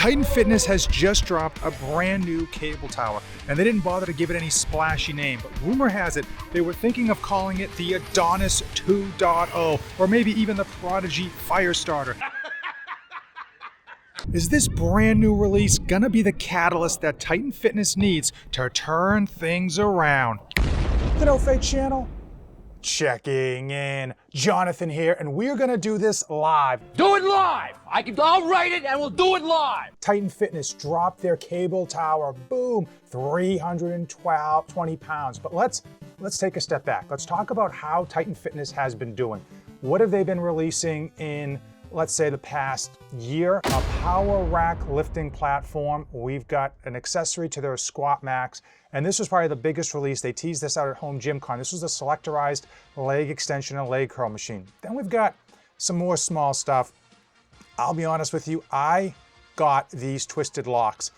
Titan Fitness has just dropped a brand new cable tower, and they didn't bother to give it any splashy name, but rumor has it they were thinking of calling it the Adonis 2.0, or maybe even the Prodigy Firestarter. Is this brand new release gonna be the catalyst that Titan Fitness needs to turn things around? The No Fake Channel, checking in. Jonathan here, and we're gonna do this live. Do it live! I'll write it and we'll do it live! Titan Fitness dropped their cable tower, boom, 320 pounds. But let's take a step back. Let's talk about how Titan Fitness has been doing. What have they been releasing in, let's say, the past year? A power rack lifting platform. We've got an accessory to their Squat Max. And this was probably the biggest release. They teased this out at Home Gym Con. This was the selectorized leg extension and leg curl machine. Then we've got some more small stuff. I'll be honest with you, I got these twisted locks.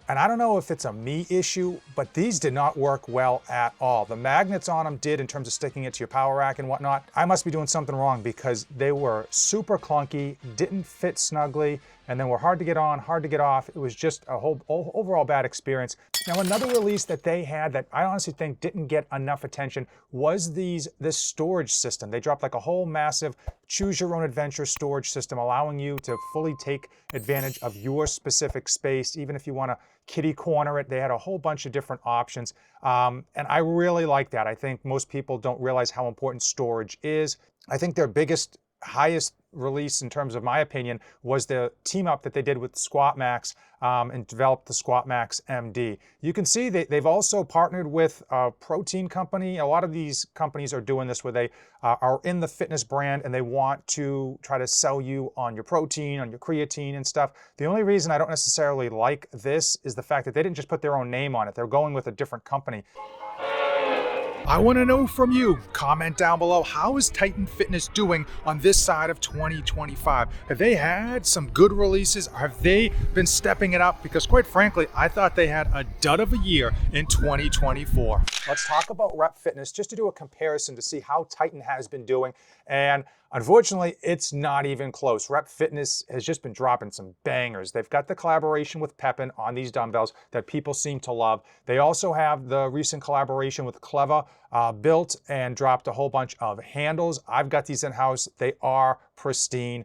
And I don't know if it's a me issue, but these did not work well at all. The magnets on them did in terms of sticking it to your power rack and whatnot. I must be doing something wrong because they were super clunky, didn't fit snugly, and then were hard to get on, hard to get off. It was just a whole overall bad experience. Now, another release that they had that I honestly think didn't get enough attention was this storage system. They dropped like a whole massive choose your own adventure storage system, allowing you to fully take advantage of your specific space, even if you want to kitty corner it. They had a whole bunch of different options. And I really like that. I think most people don't realize how important storage is. I think their highest release in terms of my opinion was the team up that they did with Squat Max and developed the Squat Max MD. You can see they've also partnered with a protein company. A lot of these companies are doing this where they are in the fitness brand and they want to try to sell you on your protein, on your creatine and stuff. The only reason I don't necessarily like this is the fact that they didn't just put their own name on it. They're going with a different company. I want to know from you. Comment down below, how is Titan Fitness doing on this side of 2025? Have they had some good releases? Have they been stepping it up? Because quite frankly, I thought they had a dud of a year in 2024. Let's talk about Rep Fitness just to do a comparison to see how Titan has been doing. And unfortunately, it's not even close. Rep Fitness has just been dropping some bangers. They've got the collaboration with Pepin on these dumbbells that people seem to love. They also have the recent collaboration with Clever, built and dropped a whole bunch of handles. I've got these in-house. They are pristine.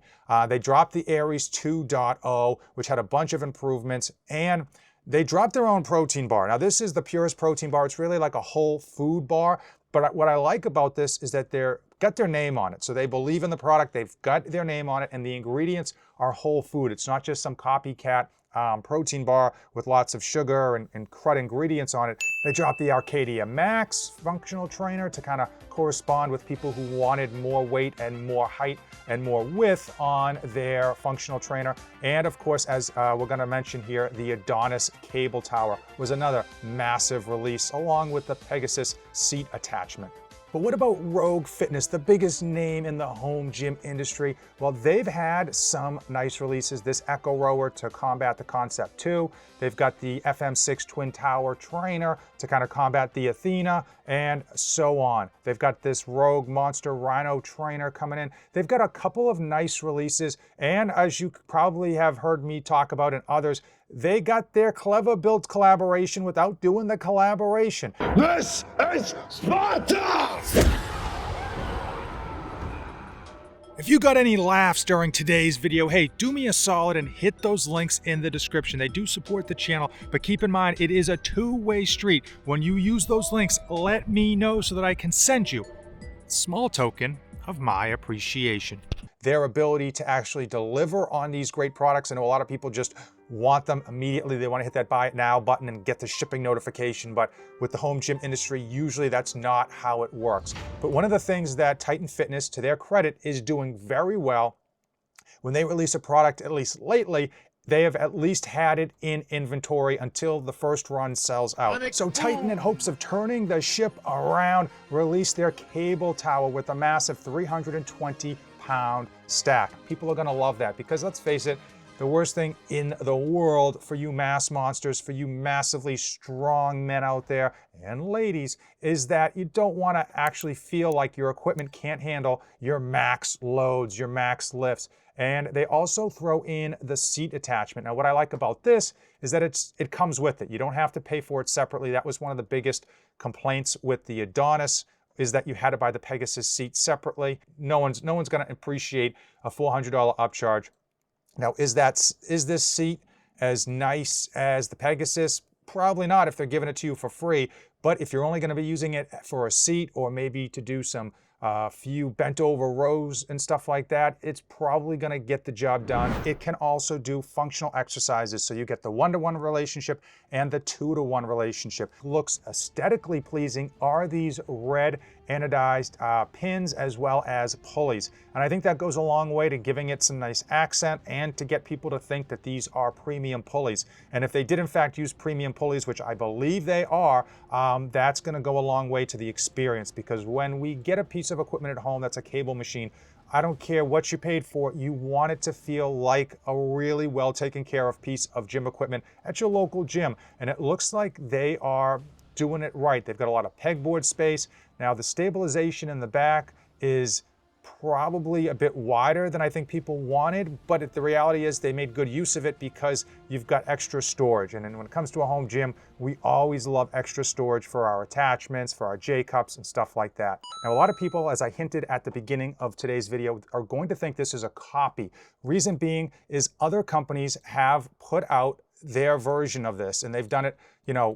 They dropped the Aries 2.0, which had a bunch of improvements, and they dropped their own protein bar. Now, this is the purest protein bar. It's really like a whole food bar. But what I like about this is that they're got their name on it. So they believe in the product, they've got their name on it, and the ingredients are whole food. It's not just some copycat protein bar with lots of sugar and crud ingredients on it. They dropped the Arcadia Max functional trainer to kind of correspond with people who wanted more weight and more height and more width on their functional trainer. And of course, as we're going to mention here, the Adonis cable tower was another massive release, along with the Pegasus seat attachment. But what about Rogue Fitness, the biggest name in the home gym industry? Well, they've had some nice releases. This Echo Rower to combat the Concept 2. They've got the FM6 Twin Tower Trainer to kind of combat the Athena, and so on. They've got this Rogue Monster Rhino Trainer coming in. They've got a couple of nice releases, and as you probably have heard me talk about and others, they got their Clever built collaboration without doing the collaboration. This is Sparta! If you got any laughs during today's video, hey, do me a solid and hit those links in the description. They do support the channel, but keep in mind, it is a two-way street. When you use those links, let me know so that I can send you a small token of my appreciation. Their ability to actually deliver on these great products. I know a lot of people just want them immediately. They want to hit that buy it now button and get the shipping notification. But with the home gym industry, usually that's not how it works. But one of the things that Titan Fitness, to their credit, is doing very well, when they release a product, at least lately, they have at least had it in inventory until the first run sells out. So Titan, in hopes of turning the ship around, released their cable tower with a massive 320-pound stack. People are gonna love that because let's face it, The worst thing in the world for you mass monsters, for you massively strong men out there and ladies, is that you don't want to actually feel like your equipment can't handle your max loads, your max lifts. And they also throw in the seat attachment. Now, what I like about this is that it comes with it. You don't have to pay for it separately. That was one of the biggest complaints with the Adonis, is that you had to buy the Pegasus seat separately. No one's going to appreciate a $400 upcharge. Now, is this seat as nice as the Pegasus? Probably not if they're giving it to you for free. But if you're only going to be using it for a seat or maybe to do some few bent over rows and stuff like that, it's probably going to get the job done. It can also do functional exercises, so you get the 1-to-1 relationship and the 2-to-1 relationship. Looks aesthetically pleasing are these red anodized pins as well as pulleys, and I think that goes a long way to giving it some nice accent and to get people to think that these are premium pulleys. And if they did in fact use premium pulleys, which I believe they are, that's going to go a long way to the experience, because when we get a piece of equipment at home that's a cable machine, I don't care what you paid for, you want it to feel like a really well taken care of piece of gym equipment at your local gym. And it looks like they are doing it right. They've got a lot of pegboard space. Now, the stabilization in the back is probably a bit wider than I think people wanted, but the reality is they made good use of it because you've got extra storage. And when it comes to a home gym, we always love extra storage for our attachments, for our J-cups and stuff like that. Now, a lot of people, as I hinted at the beginning of today's video, are going to think this is a copy. Reason being is other companies have put out their version of this, and they've done it,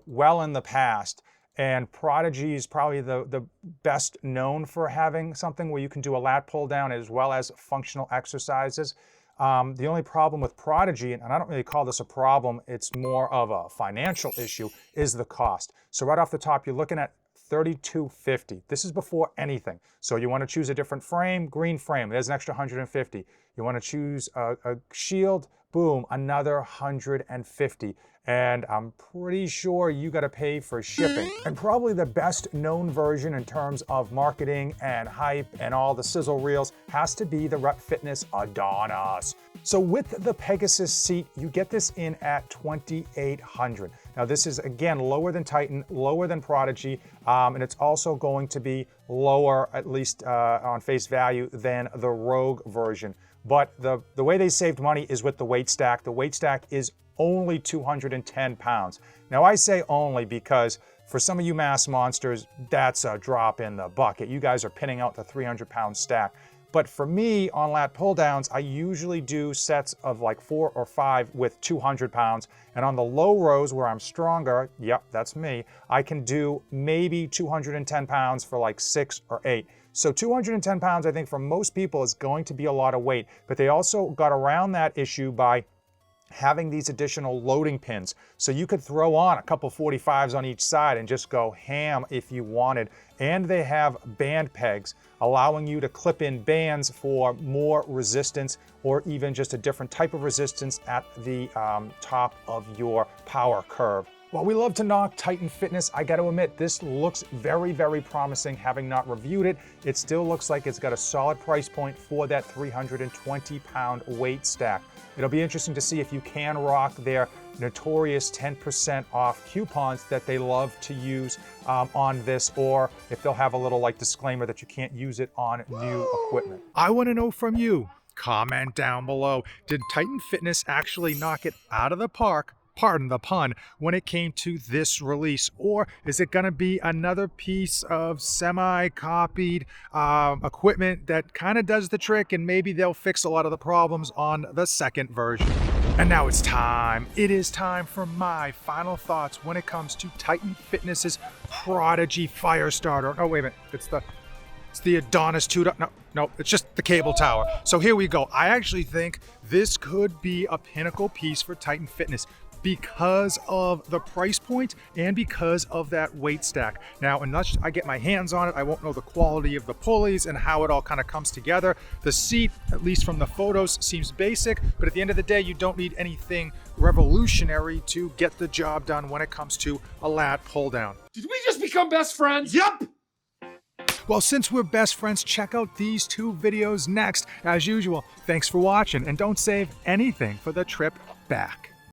well in the past. And Prodigy is probably the best known for having something where you can do a lat pull down as well as functional exercises. The only problem with Prodigy, and I don't really call this a problem, it's more of a financial issue, is the cost. So right off the top, you're looking at $32.50. This is before anything. So you want to choose a different frame, green frame, there's an extra $150. You want to choose a shield, boom, another $150. And I'm pretty sure you got to pay for shipping. And probably the best known version in terms of marketing and hype and all the sizzle reels has to be the Rep Fitness Adonis. So with the Pegasus seat, you get this in at $2,800. Now this is again lower than Titan, lower than Prodigy, and it's also going to be lower, at least on face value, than the Rogue version. But the way they saved money is with the weight stack. The weight stack is only 210 pounds. Now I say only because for some of you mass monsters, that's a drop in the bucket. You guys are pinning out the 300-pound stack. But for me, on lat pull downs, I usually do sets of like 4 or 5 with 200 pounds. And on the low rows where I'm stronger, yep, that's me, I can do maybe 210 pounds for like 6 or 8. So 210 pounds, I think for most people is going to be a lot of weight, but they also got around that issue by having these additional loading pins. So you could throw on a couple 45s on each side and just go ham if you wanted. And they have band pegs, allowing you to clip in bands for more resistance or even just a different type of resistance at the top of your power curve. While we love to knock Titan Fitness, I got to admit, this looks very, very promising. Having not reviewed it, it still looks like it's got a solid price point for that 320-pound weight stack. It'll be interesting to see if you can rock their notorious 10% off coupons that they love to use on this, or if they'll have a little disclaimer that you can't use it on new equipment. I want to know from you. Comment down below. Did Titan Fitness actually knock it out of the park, pardon the pun, when it came to this release? Or is it going to be another piece of semi-copied equipment that kind of does the trick, and maybe they'll fix a lot of the problems on the second version? And now it's time. It is time for my final thoughts when it comes to Titan Fitness's Prodigy Firestarter. Oh, wait a minute. It's the Adonis 2. No, it's just the cable tower. So here we go. I actually think this could be a pinnacle piece for Titan Fitness because of the price point and because of that weight stack. Now, unless I get my hands on it, I won't know the quality of the pulleys and how it all kind of comes together. The seat, at least from the photos, seems basic, but at the end of the day, you don't need anything revolutionary to get the job done when it comes to a lat pull down. Did we just become best friends? Yup! Well, since we're best friends, check out these 2 videos next. As usual, thanks for watching, and don't save anything for the trip back.